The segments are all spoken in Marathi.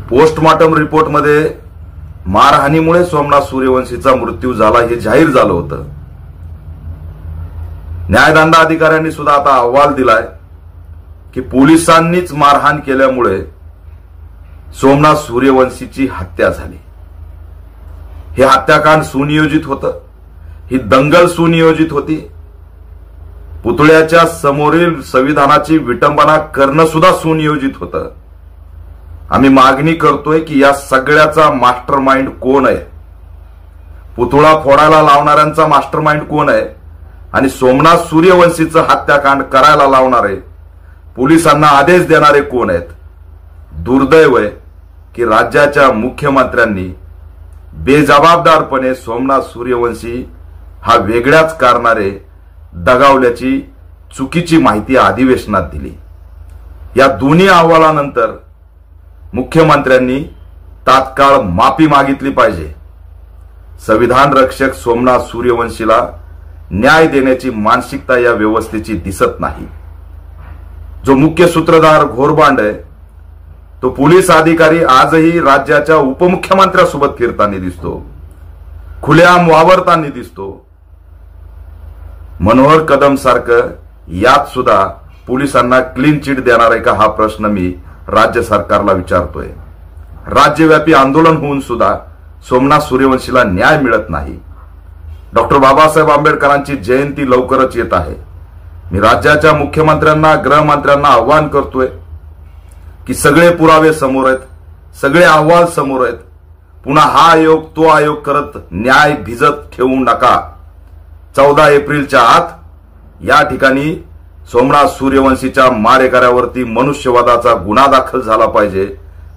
पोस्टमॉर्टम रिपोर्टमध्ये मारहाणीमुळे सोमनाथ सूर्यवंशीचा मृत्यू झाला हे जाहीर झालं होतं। न्यायदंड अधिकाऱ्यांनी सुद्धा आता अहवाल दिलाय की पोलिसांनीच मारहाण केल्यामुळे सोमनाथ सूर्यवंशीची हत्या झाली। हे हत्याकांड सुनियोजित होतं, ही दंगल सुनियोजित होती। पुतळ्याच्या समोरील संविधानाची विटंबना करणं सुद्धा सुनियोजित होतं। आम्ही मागणी करतोय की या सगळ्याचा मास्टरमाइंड कोण आहे, पुतळा फोडायला लावणाऱ्यांचा मास्टरमाइंड कोण आहे आणि सोमनाथ सूर्यवंशीचं हत्याकांड करायला लावणारे पोलिसांना आदेश देणारे कोण आहेत। दुर्दैव आहे की राज्याच्या मुख्यमंत्र्यांनी बेजबाबदारपणे सोमनाथ सूर्यवंशी हा वेगळ्याच कारणाने दगावल्याची चुकीची माहिती अधिवेशनात दिली। या दोन्ही अहवालानंतर मुख्यमंत्र्यांनी तात्काळ माफी मागितली पाहिजे। संविधान रक्षक सोमनाथ सूर्यवंशीला न्याय देण्याची मानसिकता या व्यवस्थेची दिसत नाही। जो मुख्य सूत्रधार घोरबांड आहे तो पोलीस अधिकारी आजही राज्याच्या उपमुख्यमंत्र्यांसोबत फिरताना दिसतो, खुलेआम वावरताना दिसतो। मनोहर कदम सारखं यात सुद्धा पोलिसांना क्लीन चिट देणार आहे का हा प्रश्न मी राज्य सरकारला विचारतोय। राज्यव्यापी आंदोलन होऊन सुद्धा सोमनाथ सूर्यवंशीला न्याय मिळत नाही। डॉक्टर बाबासाहेब आंबेडकरांची जयंती लवकरच येत आहे। मी राज्याच्या मुख्यमंत्र्यांना, गृहमंत्र्यांना आवाहन करतोय की सगळे पुरावे समोर आहेत, सगळे अहवाल समोर आहेत। पुन्हा हा आयोग तो आयोग करत न्याय भिजत ठेवू नका। 14 एप्रिलच्या आत या ठिकाणी सोमनाथ सूर्यवंशीच्या मारेकऱ्यावरती मनुष्यवधाचा गुन्हा दाखल झाला पाहिजे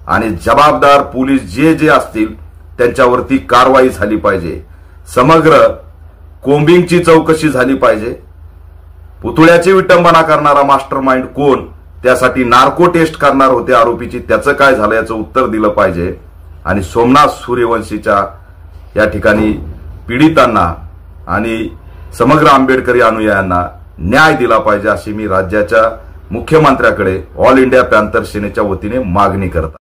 आणि जबाबदार पोलीस जे जे असतील त्यांच्यावरती कारवाई झाली पाहिजे। समग्र कोम्बिंगची चौकशी झाली पाहिजे। पुतळ्याची विटंबना करणारा मास्टरमाइंड कोण, त्यासाठी नार्को टेस्ट करणार होते आरोपीची, त्याचं काय झालं याचं उत्तर दिलं पाहिजे आणि सोमनाथ सूर्यवंशीच्या या ठिकाणी पीडितांना आणि समग्र आंबेडकरी अनुयायांना न्याय दिला पाहिजे अशी मी राज्याच्या मुख्यमंत्र्याकडे ऑल इंडिया पॅंथर सेनेच्या वतीने मागणी करतो।